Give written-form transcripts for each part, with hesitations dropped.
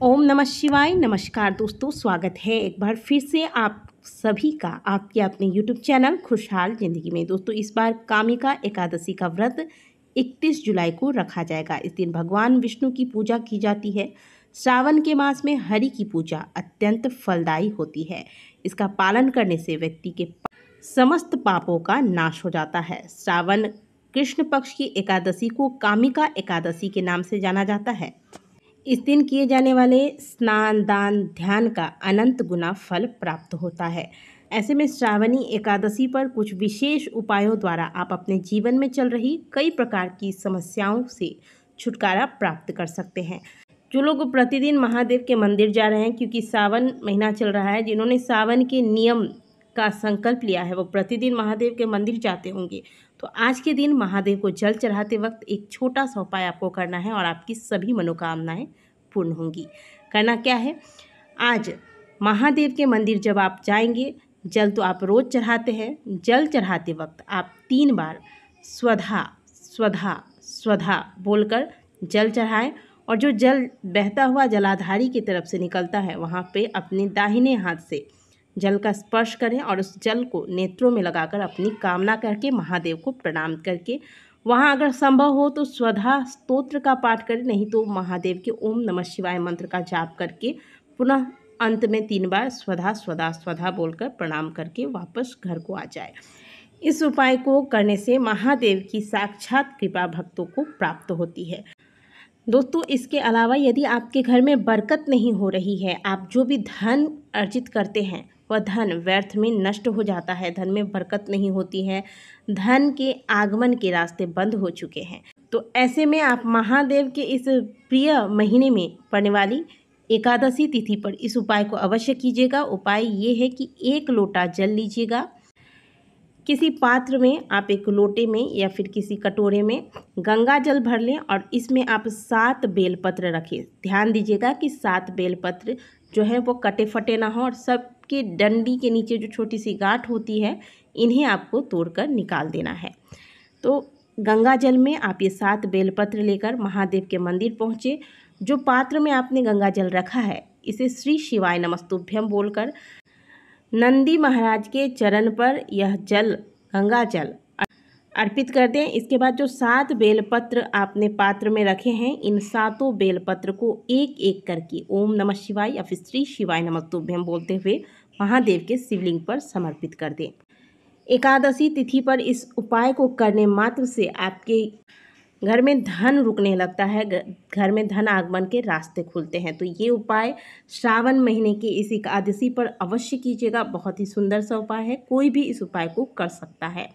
ओम नमः शिवाय। नमस्कार दोस्तों, स्वागत है एक बार फिर से आप सभी का आपके अपने यूट्यूब चैनल खुशहाल ज़िंदगी में। दोस्तों, इस बार कामिका एकादशी का व्रत 31 जुलाई को रखा जाएगा। इस दिन भगवान विष्णु की पूजा की जाती है। श्रावण के मास में हरि की पूजा अत्यंत फलदायी होती है। इसका पालन करने से व्यक्ति के समस्त पापों का नाश हो जाता है। श्रावण कृष्ण पक्ष की एकादशी को कामिका एकादशी के नाम से जाना जाता है। इस दिन किए जाने वाले स्नान, दान, ध्यान का अनंत गुना फल प्राप्त होता है। ऐसे में श्रावणी एकादशी पर कुछ विशेष उपायों द्वारा आप अपने जीवन में चल रही कई प्रकार की समस्याओं से छुटकारा प्राप्त कर सकते हैं। जो लोग प्रतिदिन महादेव के मंदिर जा रहे हैं, क्योंकि सावन महीना चल रहा है, जिन्होंने सावन के नियम का संकल्प लिया है वो प्रतिदिन महादेव के मंदिर जाते होंगे। तो आज के दिन महादेव को जल चढ़ाते वक्त एक छोटा सा उपाय आपको करना है और आपकी सभी मनोकामनाएं पूर्ण होंगी। करना क्या है? आज महादेव के मंदिर जब आप जाएंगे, जल तो आप रोज़ चढ़ाते हैं, जल चढ़ाते वक्त आप 3 बार स्वधा स्वधा स्वधा बोलकर जल चढ़ाएं और जो जल बहता हुआ जलाधारी की तरफ से निकलता है वहाँ पे अपने दाहिने हाथ से जल का स्पर्श करें और उस जल को नेत्रों में लगाकर अपनी कामना करके महादेव को प्रणाम करके वहाँ अगर संभव हो तो स्वधा स्तोत्र का पाठ करें, नहीं तो महादेव के ओम नमः शिवाय मंत्र का जाप करके पुनः अंत में 3 बार स्वधा स्वधा स्वधा बोलकर प्रणाम करके वापस घर को आ जाए। इस उपाय को करने से महादेव की साक्षात कृपा भक्तों को प्राप्त होती है। दोस्तों, इसके अलावा यदि आपके घर में बरकत नहीं हो रही है, आप जो भी धन अर्जित करते हैं वह धन व्यर्थ में नष्ट हो जाता है, धन में बरकत नहीं होती है, धन के आगमन के रास्ते बंद हो चुके हैं, तो ऐसे में आप महादेव के इस प्रिय महीने में पड़ने वाली एकादशी तिथि पर इस उपाय को अवश्य कीजिएगा। उपाय ये है कि 1 लोटा जल लीजिएगा, किसी पात्र में आप एक लोटे में या फिर किसी कटोरे में गंगा जल भर लें और इसमें आप 7 बेलपत्र रखें। ध्यान दीजिएगा कि 7 बेलपत्र जो है वो कटे फटे ना हो और सबके डंडी के नीचे जो छोटी सी गांठ होती है इन्हें आपको तोड़कर निकाल देना है। तो गंगा जल में आप ये 7 बेलपत्र लेकर महादेव के मंदिर पहुँचे। जो पात्र में आपने गंगा जल रखा है इसे श्री शिवाय नमस्तुभ्यम बोलकर नंदी महाराज के चरण पर यह जल गंगा जल अर्पित कर दें। इसके बाद जो 7 बेलपत्र आपने पात्र में रखे हैं, इन 7 बेलपत्र को एक एक करके ओम नमः शिवाय या फिर श्री शिवाय नमस्तुभ्यम बोलते हुए महादेव के शिवलिंग पर समर्पित कर दें। एकादशी तिथि पर इस उपाय को करने मात्र से आपके घर में धन रुकने लगता है, घर में धन आगमन के रास्ते खुलते हैं। तो ये उपाय श्रावण महीने की इस एकादशी पर अवश्य कीजिएगा। बहुत ही सुंदर सा उपाय है, कोई भी इस उपाय को कर सकता है।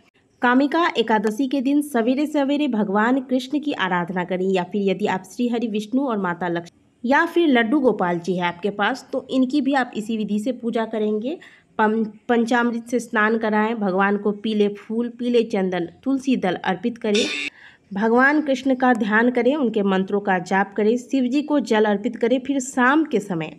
कामिका एकादशी के दिन सवेरे सवेरे भगवान कृष्ण की आराधना करें, या फिर यदि आप श्री हरि विष्णु और माता लक्ष्मी या फिर लड्डू गोपाल जी है आपके पास तो इनकी भी आप इसी विधि से पूजा करेंगे। पंचामृत से स्नान कराएं, भगवान को पीले फूल, पीले चंदन, तुलसी दल अर्पित करें, भगवान कृष्ण का ध्यान करें, उनके मंत्रों का जाप करें, शिव जी को जल अर्पित करें। फिर शाम के समय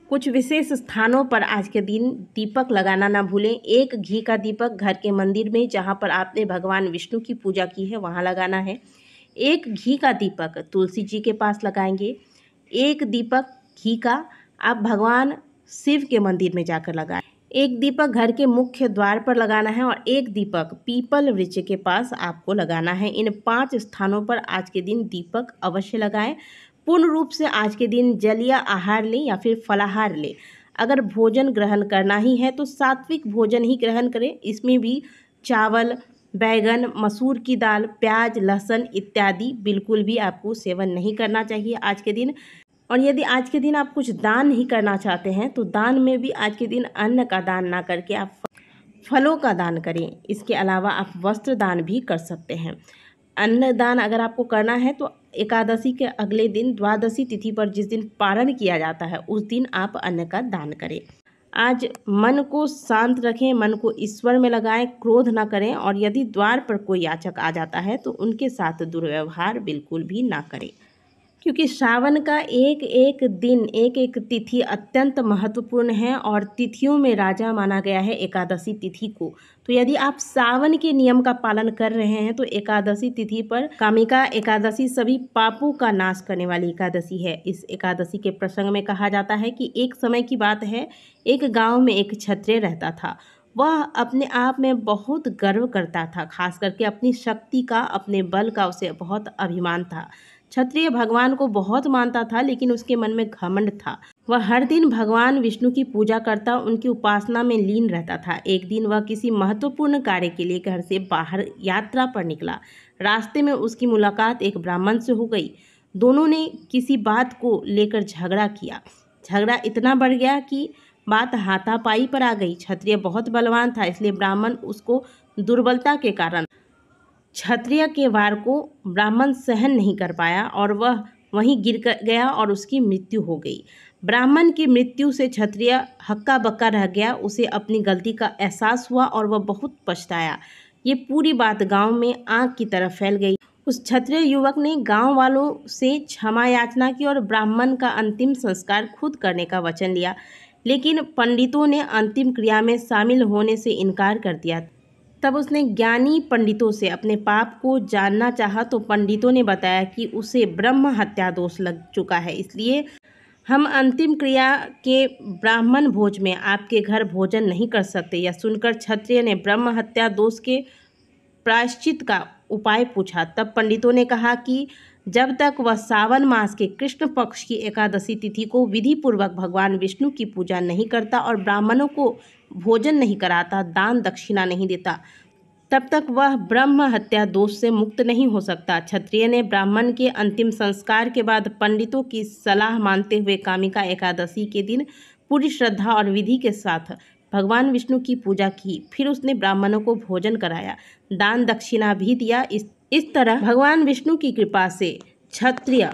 कुछ विशेष स्थानों पर आज के दिन दीपक लगाना ना भूलें। 1 घी का दीपक घर के मंदिर में जहाँ पर आपने भगवान विष्णु की पूजा की है वहाँ लगाना है। 1 घी का दीपक तुलसी जी के पास लगाएंगे। 1 दीपक घी का आप भगवान शिव के मंदिर में जाकर लगाएं। 1 दीपक घर के मुख्य द्वार पर लगाना है और 1 दीपक पीपल वृक्ष के पास आपको लगाना है। इन 5 स्थानों पर आज के दिन दीपक अवश्य लगाएं। पूर्ण रूप से आज के दिन जल या आहार लें या फिर फलाहार लें। अगर भोजन ग्रहण करना ही है तो सात्विक भोजन ही ग्रहण करें। इसमें भी चावल, बैगन, मसूर की दाल, प्याज, लहसुन इत्यादि बिल्कुल भी आपको सेवन नहीं करना चाहिए आज के दिन। और यदि आज के दिन आप कुछ दान नहीं करना चाहते हैं तो दान में भी आज के दिन अन्न का दान ना करके आप फलों का दान करें। इसके अलावा आप वस्त्र दान भी कर सकते हैं। अन्न दान अगर आपको करना है तो एकादशी के अगले दिन द्वादशी तिथि पर जिस दिन पारण किया जाता है उस दिन आप अन्न का दान करें। आज मन को शांत रखें, मन को ईश्वर में लगाएं, क्रोध ना करें और यदि द्वार पर कोई याचक आ जाता है तो उनके साथ दुर्व्यवहार बिल्कुल भी ना करें। क्योंकि श्रावण का एक एक दिन, एक एक तिथि अत्यंत महत्वपूर्ण है और तिथियों में राजा माना गया है एकादशी तिथि को। तो यदि आप सावन के नियम का पालन कर रहे हैं तो एकादशी तिथि पर कामिका एकादशी सभी पापों का नाश करने वाली एकादशी है। इस एकादशी के प्रसंग में कहा जाता है कि एक समय की बात है, एक गांव में एक क्षत्रिय रहता था। वह अपने आप में बहुत गर्व करता था, खास करके अपनी शक्ति का, अपने बल का उसे बहुत अभिमान था। क्षत्रिय भगवान को बहुत मानता था, लेकिन उसके मन में घमंड था। वह हर दिन भगवान विष्णु की पूजा करता, उनकी उपासना में लीन रहता था। एक दिन वह किसी महत्वपूर्ण कार्य के लिए घर से बाहर यात्रा पर निकला। रास्ते में उसकी मुलाकात एक ब्राह्मण से हो गई। दोनों ने किसी बात को लेकर झगड़ा किया। झगड़ा इतना बढ़ गया कि बात हाथापाई पर आ गई। क्षत्रिय बहुत बलवान था, इसलिए ब्राह्मण उसको दुर्बलता के कारण क्षत्रिय के वार को ब्राह्मण सहन नहीं कर पाया और वह वहीं गिर गया और उसकी मृत्यु हो गई। ब्राह्मण की मृत्यु से क्षत्रिय हक्का बक्का रह गया। उसे अपनी गलती का एहसास हुआ और वह बहुत पछताया। ये पूरी बात गांव में आग की तरह फैल गई। उस क्षत्रिय युवक ने गांव वालों से क्षमा याचना की और ब्राह्मण का अंतिम संस्कार खुद करने का वचन लिया, लेकिन पंडितों ने अंतिम क्रिया में शामिल होने से इनकार कर दिया। तब उसने ज्ञानी पंडितों से अपने पाप को जानना चाहा तो पंडितों ने बताया कि उसे ब्रह्म हत्या दोष लग चुका है, इसलिए हम अंतिम क्रिया के ब्राह्मण भोज में आपके घर भोजन नहीं कर सकते। यह सुनकर क्षत्रिय ने ब्रह्म हत्या दोष के प्रायश्चित का उपाय पूछा। तब पंडितों ने कहा कि जब तक वह सावन मास के कृष्ण पक्ष की एकादशी तिथि को विधि पूर्वक भगवान विष्णु की पूजा नहीं करता और ब्राह्मणों को भोजन नहीं कराता, दान दक्षिणा नहीं देता, तब तक वह ब्रह्म हत्या दोष से मुक्त नहीं हो सकता। क्षत्रिय ने ब्राह्मण के अंतिम संस्कार के बाद पंडितों की सलाह मानते हुए कामिका एकादशी के दिन पूरी श्रद्धा और विधि के साथ भगवान विष्णु की पूजा की। फिर उसने ब्राह्मणों को भोजन कराया, दान दक्षिणा भी दिया। इस तरह भगवान विष्णु की कृपा से क्षत्रिय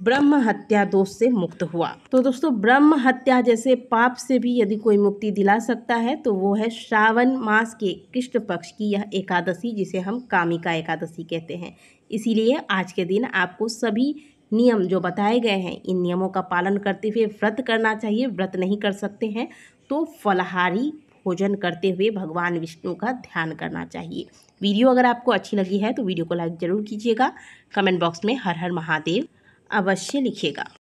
ब्रह्म हत्या दोष से मुक्त हुआ। तो दोस्तों, ब्रह्म हत्या जैसे पाप से भी यदि कोई मुक्ति दिला सकता है तो वो है श्रावण मास के कृष्ण पक्ष की यह एकादशी, जिसे हम कामिका एकादशी कहते हैं। इसीलिए आज के दिन आपको सभी नियम जो बताए गए हैं, इन नियमों का पालन करते हुए व्रत करना चाहिए। व्रत नहीं कर सकते हैं तो फलाहारी भोजन करते हुए भगवान विष्णु का ध्यान करना चाहिए। वीडियो अगर आपको अच्छी लगी है तो वीडियो को लाइक ज़रूर कीजिएगा। कमेंट बॉक्स में हर हर महादेव अवश्य लिखिएगा।